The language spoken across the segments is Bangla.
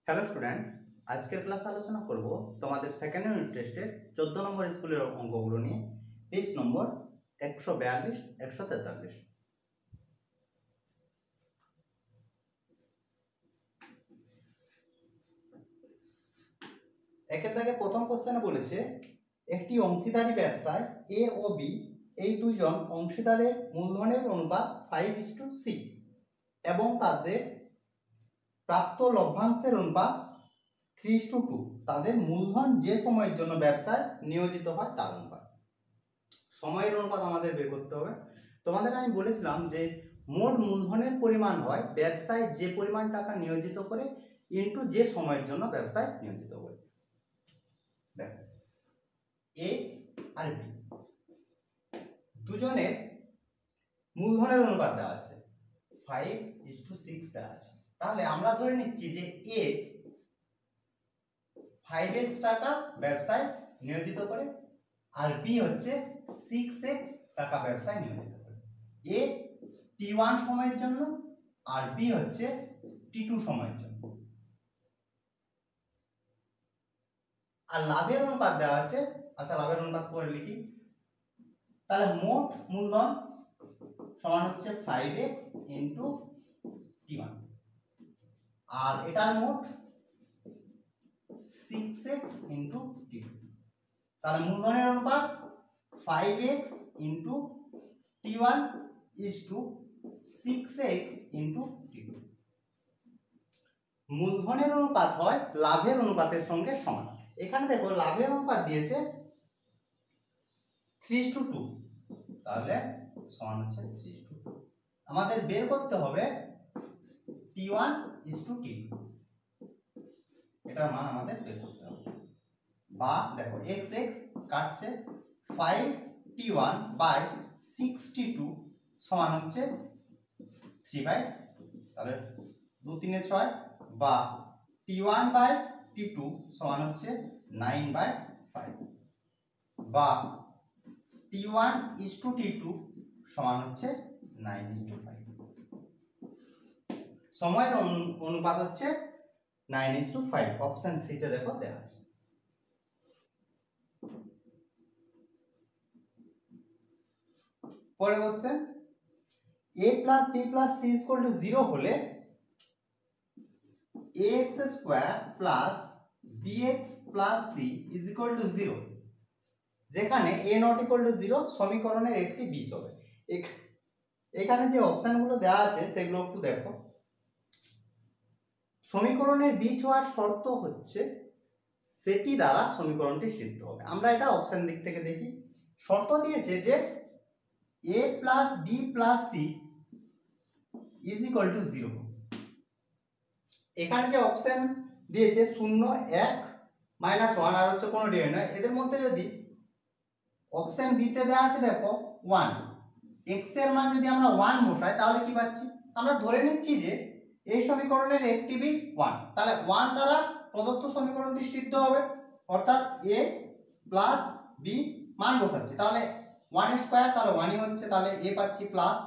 হ্যালো স্টুডেন্ট, আজকের ক্লাসে আলোচনা করব তোমাদের সেকেন্ড ইউনিট টেস্টের 14 নম্বর স্কুলের অঙ্কগুলো নিয়ে। পেজ নম্বর 142 143। একের দাগে প্রথম কোশ্চেনে বলেছে একটি অংশীদারি ব্যবসায় এ ও বি এই দুইজন অংশীদারের মূলধনের অনুপাত 5:6 এবং তাদের প্রাপ্ত লভ্যাংশের অনুপাত 3:2। তাদের মূলধন যে সময়ের জন্য ব্যবসায় নিয়োজিত হয় তার অনুপাত। সময়ের অনুপাত আমাদের বের করতে হবে। তোমাদের আমি বলেছিলাম যে মোট মূলধনের পরিমাণ হয় ব্যবসায় যে পরিমাণ টাকা নিয়োজিত করে ইনটু যে সময়ের জন্য ব্যবসায় নিয়োজিত করে। দেখো এ আর বি দুজনের মূলধনের অনুপাত দেওয়া আছে 5:6 দেওয়া আছে। তাহলে আমরা ধরে নিচ্ছি যে এ 5x টাকা ব্যবসায় নিয়োজিত করে আর বি হচ্ছে 6x টাকা ব্যবসায় নিয়োজিত করে। এ t1 সময়ের জন্য আর বি হচ্ছে t2 সময়ের জন্য। আর লাভের অনুপাত দেওয়া আছে। আচ্ছা, লাভের অনুপাত পরে লিখি। তাহলে মোট মূলধন সমান হচ্ছে 5x ইন্টু t1 আর এটার মোট 6x ইন্টু t2। তাহলে মূলধনের অনুপাত 5x into t1 is two 6x into t2। মূলধনের অনুপাত হয় লাভের অনুপাতের সঙ্গে সমান। এখানে দেখো লাভের অনুপাত দিয়েছে 3:2, তাহলে সমান হচ্ছে 3:2। আমাদের বের করতে হবে t1 ইজ টু t2, এটার মান আমাদের বের করতে হবে। বা দেখো x x কাটছে 5t1 বাই 6t2 সমান হচ্ছে 3/2। তাহলে 2 3 6 বা t1 বাই t2 সমান হচ্ছে 9/5 বা t1 is to t2 সমান হচ্ছে 9:5। সময়ের অনুপাত হচ্ছে 9:5। অপশন সি তে দেখো দেওয়া আছে। পরের question, a plus b plus c is equal to 0 হলে ax square plus bx plus c is equal to 0, যেখানে a not equal to 0 সমীকরণের একটি বীজ হবে। এখানে যে অপশনগুলো দেওয়া আছে সেগুলো একটু দেখো। সমীকরণের বীজ হওয়ার শর্ত হচ্ছে সেটি দ্বারা সমীকরণটি সিদ্ধ হবে। আমরা এটা অপশন দিক থেকে দেখি। শর্ত দিয়েছে যে a plus b plus c is equal to 0। এখানে যে অপশন দিয়েছে 0 1 -1 আর হচ্ছে কোনো ডিভাইড নয়, এদের মধ্যে যদি অপশন বি তে দেওয়া আছে দেখো 1, x এর মান যদি আমরা 1 বসাই তাহলে কি পাচ্ছি? আমরা ধরে নিচ্ছি যে এই সমীকরণের একটি বীজ 1, তাহলে 1 দ্বারা প্রদত্ত সমীকরণটি সিদ্ধ হবে। অর্থাৎ a প্লাস b মান বসাচ্ছি, তাহলে 1 এর স্কয়ার তাহলে 1ই হচ্ছে, তাহলে a পাচ্ছি প্লাস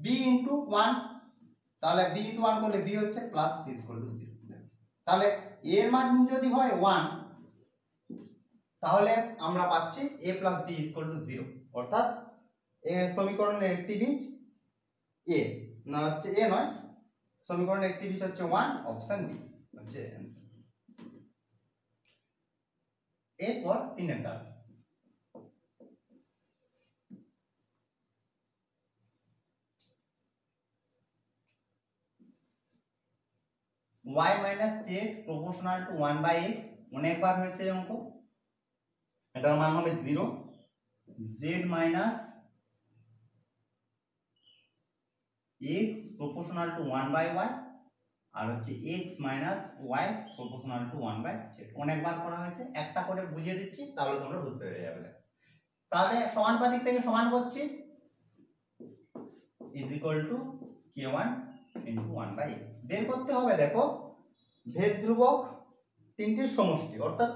b ইনটু 1, তাহলে b ইনটু 1 করলে b হচ্ছে প্লাস c ইকুয়াল টু 0। তাহলে a এর মান যদি হয় 1 তাহলে আমরা পাচ্ছি a plus b equal to 0। অর্থাৎ এই সমীকরণের একটি বীজ a না হচ্ছে a নয়, সমীকরণের একটি বীজ হচ্ছে 1, অপশন বি হচ্ছে অ্যানসার। এরপর 3 দাগ, y minus z proportional to 1/x অনেকবার হয়েছে এই অঙ্ক। এটার মান হবে 0। z minus x proportional to 1/y আর হচ্ছে x minus y proportional to 1/z অনেকবার করা হয়েছে। একটা করে বুঝিয়ে দিচ্ছি তাহলে তোমরা বুঝতে পেরে যাবে। তাহলে সমানুপাতিক থেকে সমান করছি is equal to k1 into 1/x। বের করতে হবে দেখো ভেদ ধ্রুবক তিনটির সমষ্টি, অর্থাৎ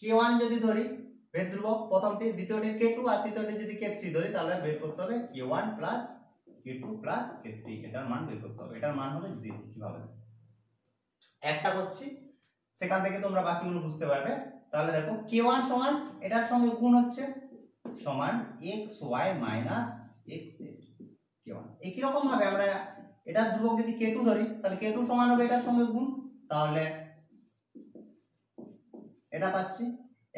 k1 যদি ধরি ভেদ ধ্রুবক প্রথমটি, দ্বিতীয়টি k2 আর তৃতীয়টি যদি k3 ধরি তাহলে বের করতে হবে k1 plus k2 plus k3। এটার মান বের করতে হবে। এটার মান হবে 0। কিভাবে? একটা করছি, সেখান থেকে তোমরা বাকিগুলো বুঝতে পারবে। তাহলে দেখো k1 সমান এটার সঙ্গে গুণ হচ্ছে সমান xy মাইনাস xz k1। একই রকম ভাবে আমরা এটার ধ্রুবক যদি k2 ধরি তাহলে k2 সমান হবে এটার সঙ্গে গুণ, তাহলে এটা পাচ্ছি।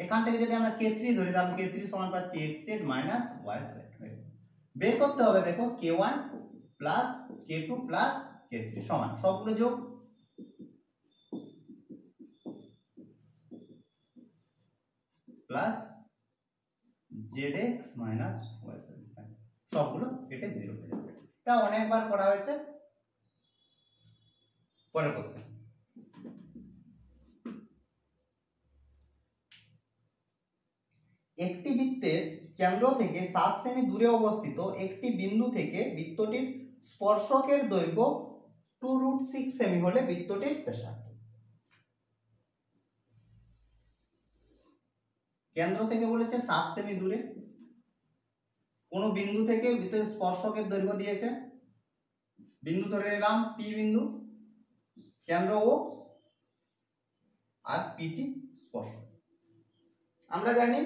এখান থেকে যদি আমরা k3 ধরি তাহলে k3 সমান পাচ্ছি xz মাইনাস yz। বের করতে হবে দেখো k1 plus k2 plus k3 সমান সবগুলো যোগ প্লাস zx মাইনাস yz সবগুলো কেটে 0 হয়ে যাবে। এটা অনেকবার করা হয়েছে। পরের কোশ্চেন, একটি বৃত্তের কেন্দ্র থেকে 7 সেমি দূরে অবস্থিত একটি বিন্দু থেকে বৃত্তটির স্পর্শকের দৈর্ঘ্য 2√6 সেমি হলে বৃত্তটির ব্যাসার্ধ। কেন্দ্র থেকে বলেছে 7 সেমি দূরে, কোন বিন্দু থেকে বৃত্তের স্পর্শকের দৈর্ঘ্য দিয়েছে, বিন্দু ধরে নিলাম পি বিন্দু, কেন্দ্র ও, আর পিটি স্পর্শক। আমরা জানি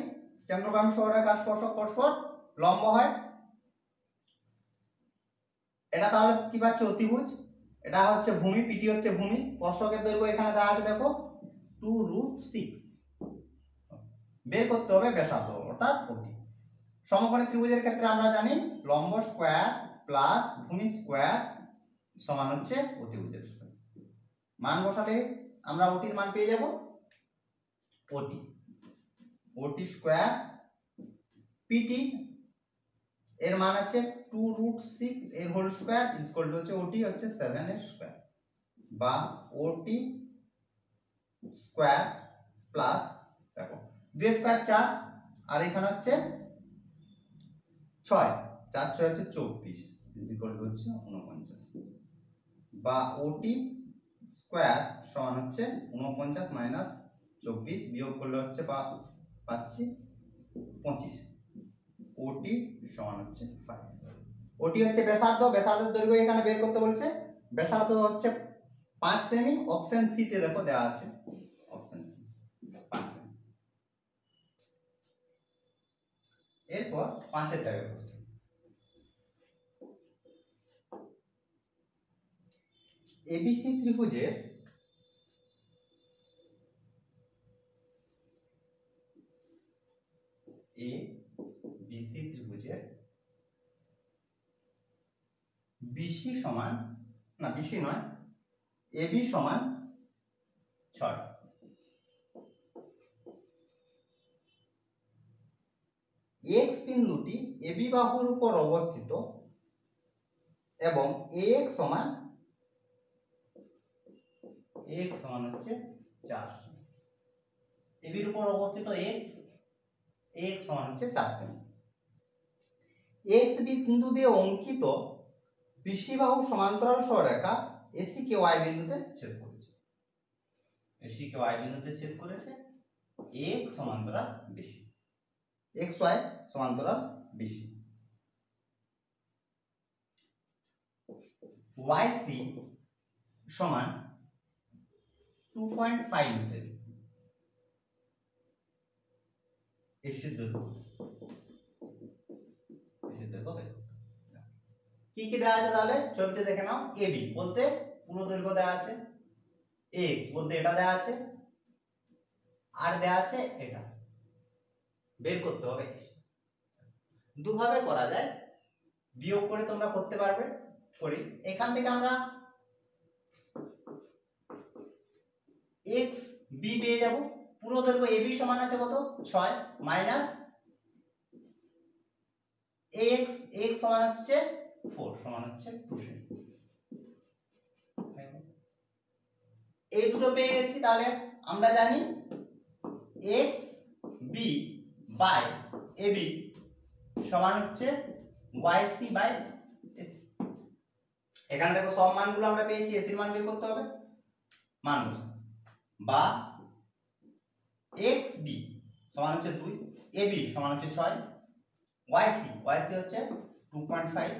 কেন্দ্রগামী সরলরেখা স্পর্শক পরস্পর লম্ব হয়। এটা তাহলে কি পাচ্ছে অতিভুজ, এটা হচ্ছে ভূমি, পিটি হচ্ছে ভূমি, স্পর্শকের দৈর্ঘ্য এখানে দেওয়া আছে দেখো 2√6। বের করতে হবে ব্যাসার্ধ অর্থাৎ ওটি। সমকোণী ত্রিভুজের ক্ষেত্রে আমরা জানি লম্ব স্কয়ার প্লাস ভূমি স্কয়ার সমান হচ্ছে অতিভুজের স্কয়ার। মান বসালে আমরা ওটির মান পেয়ে যাব ওটি স্কয়ার, পিটি এর মান আছে 2√6 এর হোল স্কয়ার ইকুয়াল টু হচ্ছে ওটি হচ্ছে 7 এর স্কয়ার, বা ওটি স্কয়ার প্লাস দেখো 2 স্কয়ার 4 আর এখানে হচ্ছে 6, 4 6 হচ্ছে 24 ইকুয়াল টু হচ্ছে 49, বা ওটি স্কয়ার সমান হচ্ছে 49 মাইনাস 24 বিয়োগ করলে হচ্ছে পাচ্ছি 25। ওটি সমান হচ্ছে 5। ওটি হচ্ছে ব্যাসার্ধ, ব্যাসার্ধের দৈর্ঘ্য এখানে বের করতে বলছে, ব্যাসার্ধ হচ্ছে 5 সেমি। অপশন সি তে দেখো দেওয়া আছে, অপশন সি 5 সেমি। এরপর 5 এর দাগের কোশ্চেন, এবিসি ত্রিভুজের এবিসি ত্রিভুজের বিসি সমান না বিসি নয় এবি সমান 6। এক্স বিন্দুটি এবি বাহুর উপর অবস্থিত এবং ax সমান হচ্ছে 400। এবির উপর অবস্থিত x সমান হচ্ছে 4 সেমি। x বিন্দু দিয়ে অঙ্কিত বিসি বাহু সমান্তরাল সরলরেখা এসি কে y বিন্দুতে ছেদ করেছে। এসি কে y বিন্দুতে ছেদ করেছে, x সমান্তরাল বিসি, xy সমান্তরাল বিসি। YC সমান 2.5 সেমি। এসির দৈর্ঘ্য কি কি দেওয়া আছে তাহলে ছবিতে দেখে নাও। এবি বলতে পুরো দৈর্ঘ্য দেওয়া আছে, এক্স বলতে এটা দেওয়া আছে, আর দেওয়া আছে এটা। বের করতে হবে। দুভাবে করা যায়, বিয়োগ করে তোমরা করতে পারবে। করি, এখান থেকে আমরা এক্স বি পেয়ে যাব। পুরো দৈর্ঘ্য এবি সমান আছে কত 6 মাইনাস এক্স সমান হচ্ছে 4 সমান হচ্ছে 2 সেমি। এই দুটো পেয়ে গেছি। তাহলে আমরা জানি এক্স বি বাই এবি সমান হচ্ছে ওয়াইসি বাই এসি। এখানে দেখো সব মানগুলো আমরা পেয়েছি, এসির মান বের করতে হবে, মান বসে, বা এক্স বি সমান হচ্ছে 2, এবি সমান হচ্ছে 6, ওয়াইসি হচ্ছে 2.5,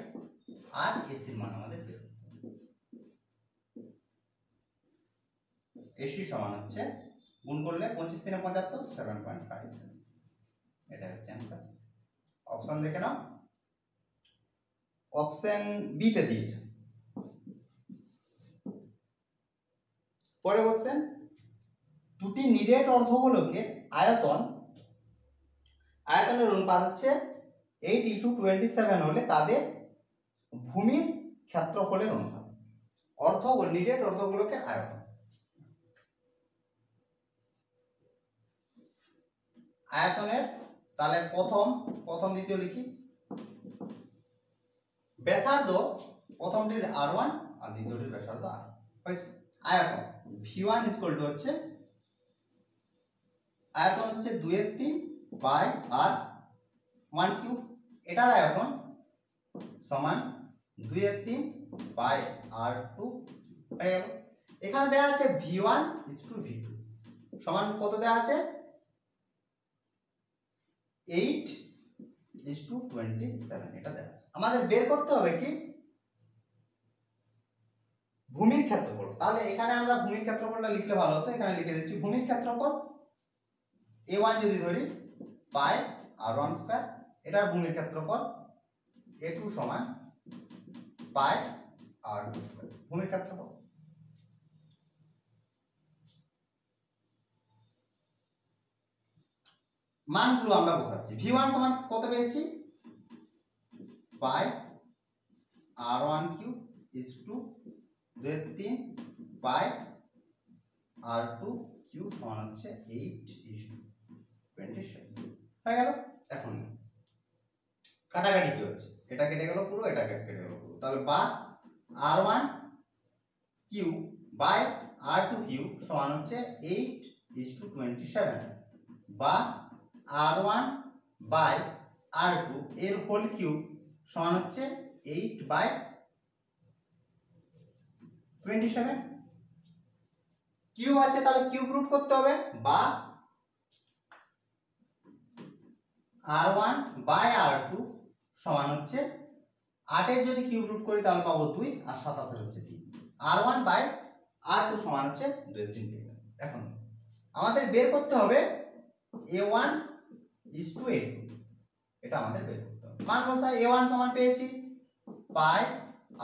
আর এসির মান আমাদের বের করতে হবে। 80 সমান হচ্ছে গুণ করলে 25 3 75 7.57, এটা হচ্ছে অ্যান্সার। অপশন দেখে নাও, অপশন বি তে দিয়েছে। পরে কোশ্চেন, দুটি নিরেট অর্ধগোলকের আয়তনের অনুপাত হচ্ছে 8:27 হলে তাদের ভূমির ক্ষেত্রফলের অনুপাত। নিরেট অর্ধগোলকের আয়তন, আয়তনের তাহলে প্রথম দ্বিতীয় লিখি। ব্যাসার্ধ প্রথমটির r1 আর দ্বিতীয়টির ব্যাসার্ধ r হয়েছে। আয়তন v1 ইকুয়াল টু হচ্ছে, আয়তন হচ্ছে 2/3 বাই r1 কিউব, এটার আয়তন সমান 2/3 বাই r2 হয়ে গেল। এখানে দেওয়া আছে v1 v2 সমান কত দেওয়া আছে, 8:27, এটা দেওয়া আছে। আমাদের বের করতে হবে কি, ভূমির ক্ষেত্রফল। তাহলে এখানে আমরা ভূমির ক্ষেত্রফলটা লিখলে ভালো হতো, এখানে লিখে দিচ্ছি ভূমির ক্ষেত্রফল a1 যদি ধরি পাই r1 স্কয়ার, এটার ভূমির ক্ষেত্রফল a2 সমান পাই r2 স্কয়ার, ভূমির ক্ষেত্রফল। মানগুলো আমরা বসাচ্ছি। v1 সমান কত পেয়েছি, pi r1 cube is to 2/3 pi r2 cube সমান হচ্ছে 8:27 হয়ে গেল। এখন কাটাকাটি কি হচ্ছে, এটা কেটে গেল পুরো, এটা কেটে গেল পুরো, তাহলে বা r1 cube by r2 cube সমান হচ্ছে 8:27, বা r1 বাই r2 এর হোল কিউব সমান হচ্ছে 8/27। কিউব আছে তাহলে কিউব রুট করতে হবে, বা r1 বাই r2 সমান হচ্ছে 8 এর যদি কিউব রুট করি তাহলে পাবো 2 আর 27 হচ্ছে 3, r1 বাই r2 সমান হচ্ছে 2/3। এখন আমাদের বের করতে হবে a1 a2, এটা আমাদের বের করতে হবে। মান বসাই, a1 সমান পেয়েছি pi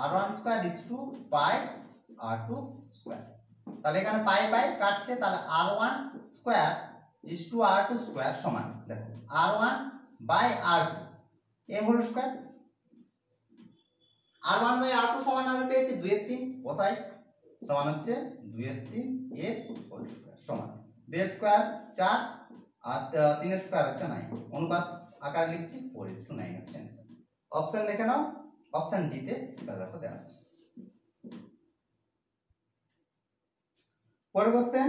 r1 square is to pi r2 square, তাহলে এখানে পাই পাই কাটছে, তাহলে r1 square is two r2 square সমান, দেখো r1 বাই r2 এ whole square, r1 by r2 সমান আমরা পেয়েছি 2/3, বসাই সমান হচ্ছে 2/3 এর হোল স্কয়ার সমান 2 স্কয়ার 4 আর 3 এর স্কয়ার হচ্ছে 9, অনুপাত আকারে লিখছি 4:9 হচ্ছে आंसर। অপশন দেখে নাও, অপশন ডি তে দেখো দেওয়া আছে। পরের কোশ্চেন,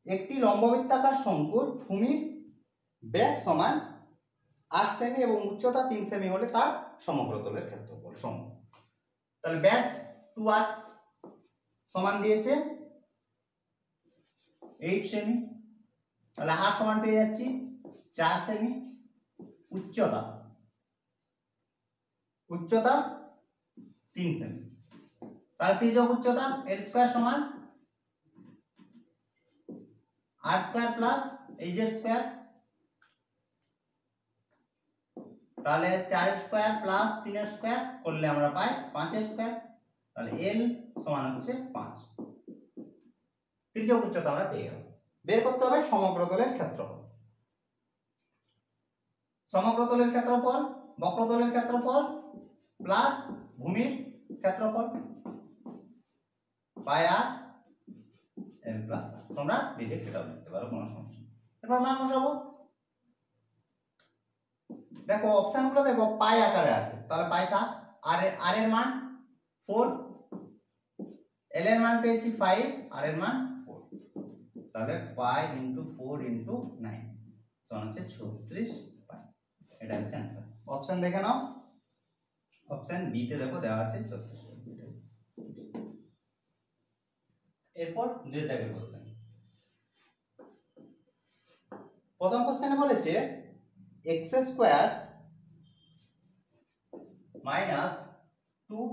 একটি লম্ববৃত্তাকার শঙ্কুর ভূমির ব্যাস সমান 8 সেমি এবং উচ্চতা 3 সেমি হলে তার সমগ্রতলের ক্ষেত্রফল সমান। তাহলে ব্যাস 2r সমান দিয়েছে 8 সেমি, তাহলে r সমান পেয়ে যাচ্ছি 4 সেমি, উচ্চতা 3 সেমি, তাহলে তির্যক উচ্চতা l স্কয়ার সমান r square plus h square, তাহলে 4 স্কয়ার প্লাস 3 স্কয়ার করলে আমরা পাই 5 স্কয়ার, তাহলে l সমান হচ্ছে 5। তির্যক উচ্চতা আমরা পেয়ে গেলাম। বের করতে হবে সমগ্রতলের ক্ষেত্রফল। সমগ্রতলের ক্ষেত্রফল বক্রতলের ক্ষেত্রফল প্লাস ভূমির ক্ষেত্রফল পাই আর l প্লাস r, তোমরা ডিরেক্ট এটাও লিখতে পারো, কোনো সমস্যা নেই। এবার মান বসাবো, দেখো অপশনগুলো দেখো পাই আকারে আছে, তাহলে পাই তা r এর মান 4, l এর মান পেয়েছি 5, r এর মান 4, তাহলে পাই ইনটু 4 ইনটু 9 সমান হচ্ছে 36 পাই, এটা হচ্ছে आंसर। অপশন দেখে নাও, অপশন বি তে দেখো দেওয়া আছে 36। এরপর দুই দাগের কোশ্চেন। প্রথম কোশ্চেনে বলেছে x square minus 2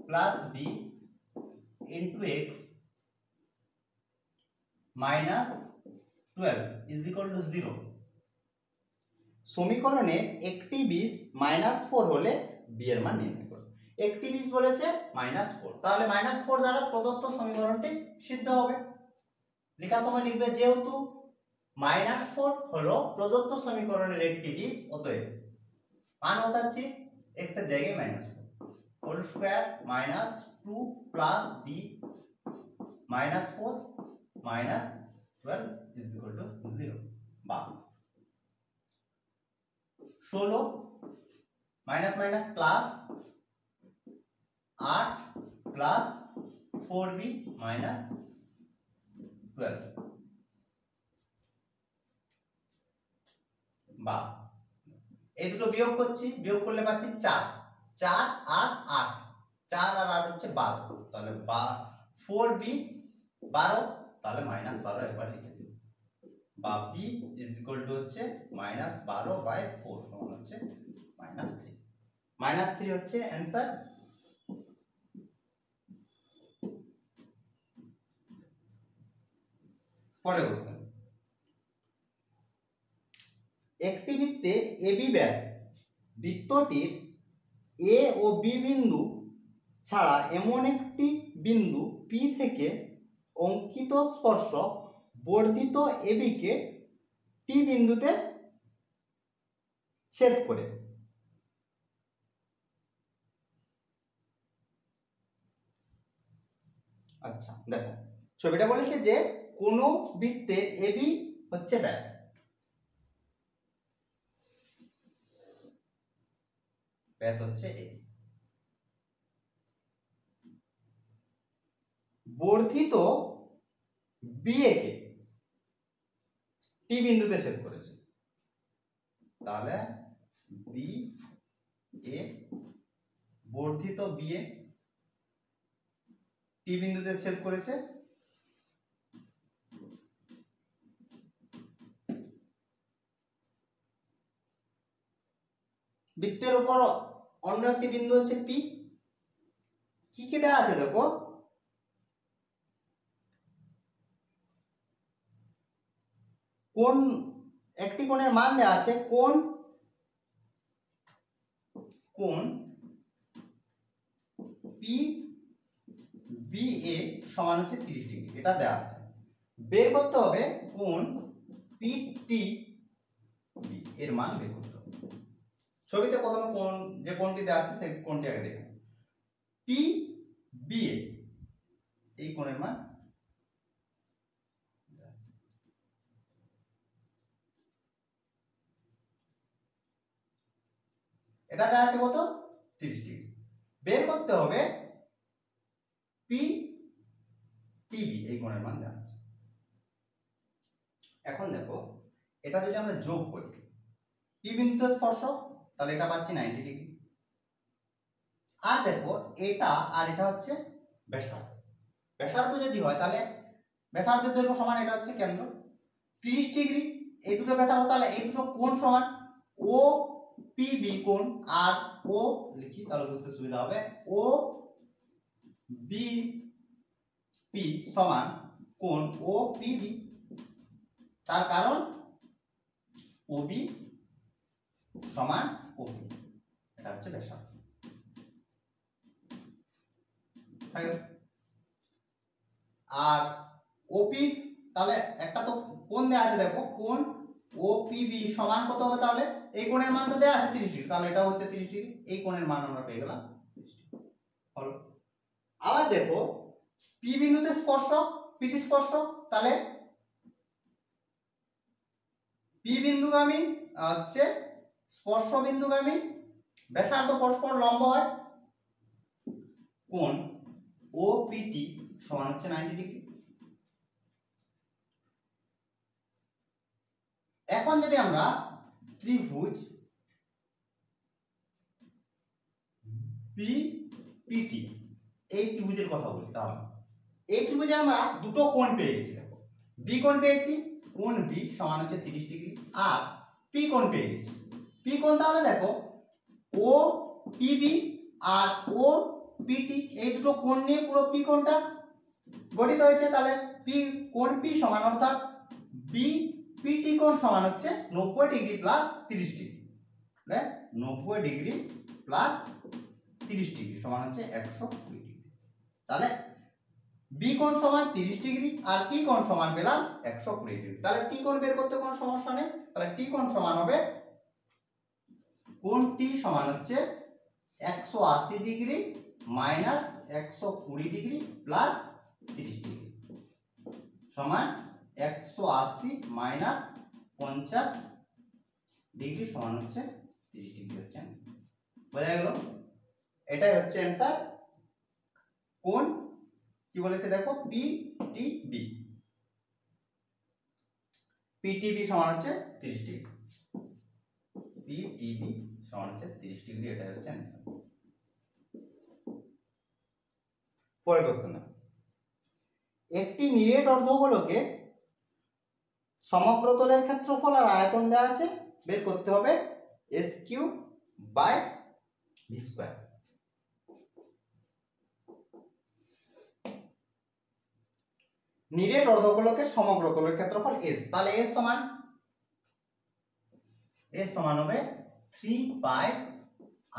plus b into x minus 12 is equal to 0। সমীকরণে একটি বীজ -4 হলে বি এর মান নির্ণয় করো। একটি বীজ বলেছে -4, তাহলে -4 দ্বারা প্রদত্ত সমীকরণটি সিদ্ধ হবে। লেখার সময় লিখবে যেহেতু -4 হলো প্রদত্ত সমীকরণের একটি বীজ, অতএব মান বসাচ্ছি x এর জায়গায় -4 whole square minus 2 plus b -4 minus 12 is equal to 0 বা 16 minus minus plus 8 plus 4b minus 12 বা এই দুটো বিয়োগ করছি, বিয়োগ করলে পাচ্ছি 4 4 আর 8, 4 আর 8 হচ্ছে 12, তাহলে 4b 12, তাহলে -12 একবার লিখে দিই বা b ইজ ইকুয়াল টু হচ্ছে -12/4 সমান হচ্ছে -3। -3 হচ্ছে অ্যানসার। পরের কোশ্চেন, একটি বৃত্তে এবি ব্যাস বৃত্তটির এ ও বি বিন্দু ছাড়া এমন একটি বিন্দু পি থেকে অঙ্কিত স্পর্শক বর্ধিত এবিকে টি বিন্দুতে ছেদ করে। আচ্ছা দেখো, ছবিটা বলেছে যে কোনো বৃত্তের এবি হচ্ছে ব্যাস, ব্যাস হচ্ছে এবি, বর্ধিত বিএ কে টি বিন্দুতে ছেদ করেছে, তাহলে বি এ বর্ধিত বিএ টি বিন্দুতে ছেদ করেছে। বৃত্তের উপর অন্য একটি বিন্দু হচ্ছে পি। কি কি দেওয়া আছে দেখো, কোন একটি কোণের মান দেওয়া আছে, কোণ পি বি এ সমান হচ্ছে 30 ডিগ্রি, এটা দেওয়া আছে। বের করতে হবে কোণ পি টি বি এর মান বের করতে হবে। ছবিতে প্রথমে কোণ, যে কোণটি দেওয়া আছে সেই কোণটি আগে দেখুন। পি বি এ এই কোণের মান এটা দেওয়া আছে কত, 30 ডিগ্রি। বের করতে হবে পি টিবি এই কোণের মান দেওয়া আছে। এখন দেখো এটা যদি আমরা যোগ করি, পি বিন্দুতে স্পর্শক, তাহলে এটা পাচ্ছি 90 ডিগ্রি। আর দেখো এটা আর এটা হচ্ছে ব্যাসার্ধ, ব্যাসার্ধ যদি হয় তাহলে ব্যাসার্ধের দৈর্ঘ্য সমান, এটা হচ্ছে কেন্দ্র 30 ডিগ্রি, এই দুটো ব্যাসার্ধ, তাহলে এই দুটো কোণ সমান ও পি বি কোণ, আর ও লিখি তাহলে বুঝতে সুবিধা হবে, ও বি পি সমান কোণ ও পি বি, তার কারণ ও বি সমান ও পি, এটা হচ্ছে ব্যাসার্ধ। আর ওপি, তাহলে একটা তো কোণ দেওয়া আছে, দেখো কোণ ও পি বি সমান কত হবে, তাহলে এই কোণের মান তো দেওয়া আছে 30 ডিগ্রি, তাহলে এটা হচ্ছে 30 ডিগ্রি, এই কোণের মান আমরা পেয়ে গেলাম 30 ডিগ্রি। হলো। আবার দেখো পি বিন্দুতে স্পর্শক, পিটি স্পর্শক, তাহলে পি বিন্দুগামী হচ্ছে স্পর্শ বিন্দুগামী ব্যাসার্ধ পরস্পর লম্ব হয়, কোণ ও পিটি সমান হচ্ছে 90 ডিগ্রি। এখন যদি আমরা ত্রিভুজ পিপিটি এই ত্রিভুজের কথা বলি, তাহলে এই ত্রিভুজে আমরা দুটো কোণ পেয়ে গেছি। দেখো বি কোণ পেয়েছি, কোণ বি সমান হচ্ছে 30 ডিগ্রি আর পি কোণ পেয়ে গেছি। পি কোণ তাহলে দেখো ও পিবি আর ও পিটি এই দুটো কোণ নিয়ে পুরো পি কোণটা গঠিত হয়েছে। তাহলে পি কোণ পি সমান অর্থাৎ বি পিটি কোণ সমান হচ্ছে 90 degree plus 30 degree. 90 degree plus 30 degree সমান হচ্ছে 120 ডিগ্রি। তাহলে বি কোণ সমান 30 ডিগ্রি আর পি কোণ সমান পেলাম 120 ডিগ্রি। তাহলে টি কোণ বের করতে কোনো সমস্যা নেই। তাহলে টি কোণ সমান হবে কোণ টি সমান হচ্ছে 180 degree minus 120 degree plus 30 degree সমান 180 মাইনাস 50 ডিগ্রি সমান হচ্ছে 30 ডিগ্রি হচ্ছে অ্যান্সার। বোঝা গেল? এটাই হচ্ছে অ্যান্সার। কোণ কি বলেছে দেখো পিটিবি, পিটিবি সমান হচ্ছে 30 ডিগ্রি, পিটিবি সমান হচ্ছে 30 ডিগ্রি। এটাই হচ্ছে অ্যান্সার। পরের কোশ্চেন, একটি নিরেট অর্ধগোলকে সমগ্রতলের ক্ষেত্রফল আর আয়তন দেওয়া আছে, বের করতে হবে S Q by V square. নিরেট অর্ধগোলকের সমগ্রতলের ক্ষেত্রফল এস, তাহলে এস সমান হবে 3 পাই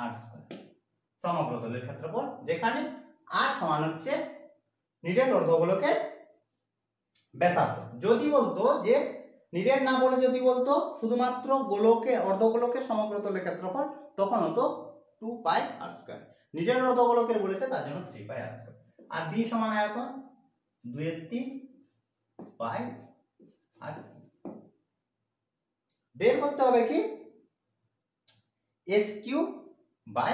আর স্কয়ার সমগ্রতলের ক্ষেত্রফল, যেখানে আর সমান হচ্ছে নিরেট অর্ধগোলকের ব্যাসার্ধ। যদি বলতো যে নিরেট না বলে যদি বলতো শুধুমাত্র গোলকে অর্ধগোলকের সমগ্রতলের ক্ষেত্রফল, তখন হতো 2 পাই আর স্কয়ার। নিরেট অর্ধগোলকের বলেছে তার জন্য 3 পাই আর স্কয়ার। আর বি সমান আয়তন 2/3 পাই আর বের করতে হবে কি S Q by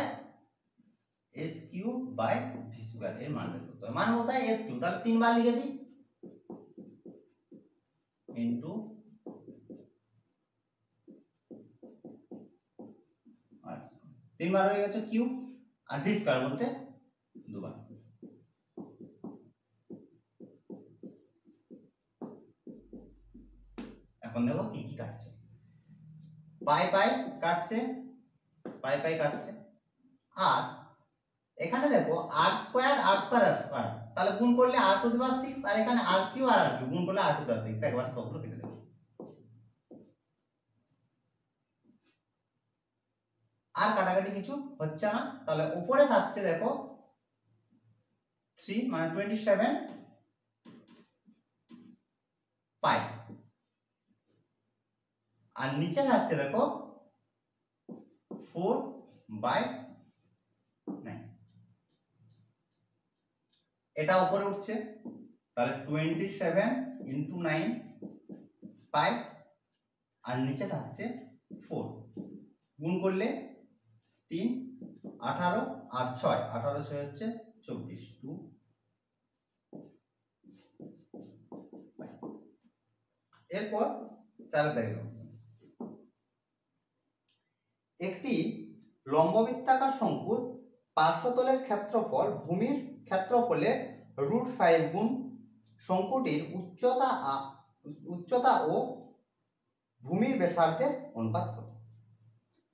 V square এর মান বের করতে হবে। মান বসাই এস কিউ, তাহলে 3 বার লিখে দিই ইনটু আর 3 বার হয়ে গেছে কিউ, আর ভি স্কয়ার বলতে 2 বার। এখন দেখো কি কি কাটছে, পাই পাই কাটছে, পাই পাই কাটছে, আর এখানে দেখো আর স্কয়ার আর স্কয়ার আর স্কয়ার, তাহলে গুণ করলে আর টু দি পাওয়ার 6, আর এখানে আর কিউ আর আর কিউ গুণ করলে আর টু দি পাওয়ার 6, একবার সবগুলো কেটে দেব। আর কাটাকাটি কিছু হচ্ছে না, তাহলে উপরে থাকছে দেখো 3 মানে 27 পাই, আর নিচে থাকছে দেখো 4/9। এটা উপরে উঠছে, তাহলে 27 ইনটু 9 পাই, আর নিচে থাকছে 4, গুণ করলে 3 18 আর 6, 18 6 হচ্ছে 24, 2 এরপর চারের দাগের অংশ, একটি লম্ববৃত্তাকার শঙ্কুর পার্শ্বতলের ক্ষেত্রফল ভূমির ক্ষেত্রফলের √5 গুণ শঙ্কুটির উচ্চতা ও ভূমির ব্যাসার্ধের অনুপাত কত?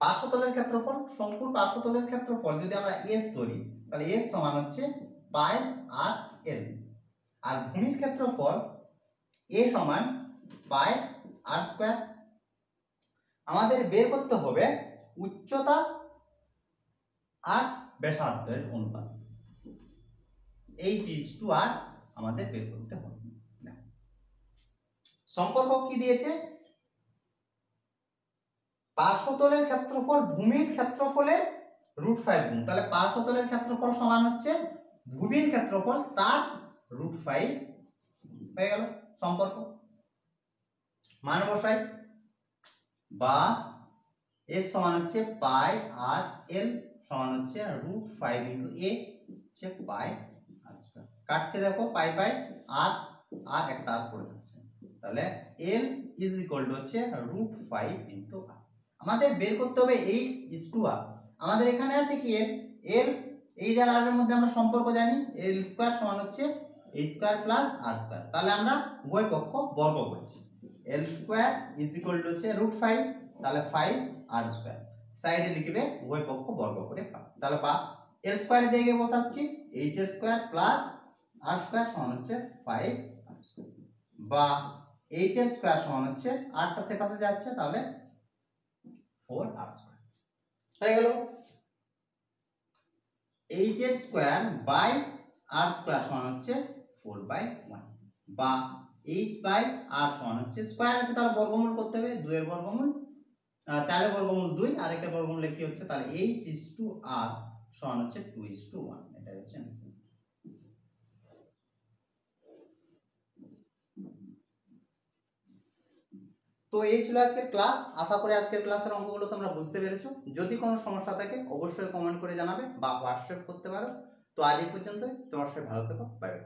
পার্শ্বতলের ক্ষেত্রফল, শঙ্কুর পার্শ্বতলের ক্ষেত্রফল যদি আমরা এস ধরি, তাহলে এস সমান হচ্ছে পাই আর এল, আর ভূমির ক্ষেত্রফল এ সমান পাই আর স্কয়ার। আমাদের বের করতে হবে উচ্চতা আর ব্যাসার্ধের অনুপাত, এই চিজটু আর আমাদের বের করতে হবে না। সম্পর্ক কি দিয়েছে? পার্শ্বতলের ক্ষেত্রফল ভূমির ক্ষেত্রফলের √5 গুণ, তাহলে পার্শ্বতলের ক্ষেত্রফল সমান হচ্ছে ভূমির ক্ষেত্রফল তার √5 হয়ে গেল সম্পর্ক। মান বসাই, বা এস সমান হচ্ছে পাই আর এল সমান হচ্ছে √5 ইনটু এ হচ্ছে পাই আর স্কয়ার। কাটছে দেখো পাই পাই, আর আর একটা আর পড়ে থাকছে, তাহলে এল ইজ ইকুয়াল টু হচ্ছে √5 ইনটু আর। আমাদের বের করতে হবে এইচ ইজ টু আর। আমাদের এখানে আছে কি এল, এল এইচ আর আর এর মধ্যে আমরা সম্পর্ক জানি, এল স্কয়ার সমান হচ্ছে এইচ স্কয়ার প্লাস আর স্কয়ার। তাহলে আমরা উভয় পক্ষ বর্গ করছি, এল স্কোয়ার ইজ ইকুয়াল টু হচ্ছে √5, তাহলে 5r স্কোয়ার, সাইডে লিখবে উভয় পক্ষ বর্গ করে পাই। তাহলে বা এল স্কোয়ারের জায়গায় বসাচ্ছি এইচ স্কোয়ার প্লাস আর স্কোয়ার সমান হচ্ছে 5r স্কোয়ার, বা এইচ স্কোয়ার সমান হচ্ছে আরটা সে পাশে যাচ্ছে তাহলে 4r স্কোয়ার হয়ে গেল। H square by R square সমান হচ্ছে 4/1, বা এইচ বাই আর সমান হচ্ছে স্কোয়ার আছে তাহলে বর্গমূল করতে হবে, 2 এর বর্গমূল 4 এর বর্গমূল 2 আর একের বর্গমূল লিখি হচ্ছে, তাহলে এইচ ইজ টু আর সমান হচ্ছে 2:1, এটা হচ্ছে आंसर। তো এই ছিল আজকের ক্লাস, আশা করি আজকের ক্লাসের অঙ্কগুলো তোমরা বুঝতে পেরেছো। যদি কোনো সমস্যা থাকে অবশ্যই কমেন্ট করে জানাবে বা হোয়াটসঅ্যাপ করতে পারো। তো আজ এই পর্যন্তই, তোমার সবাই ভালো থেকো, বাই বাই।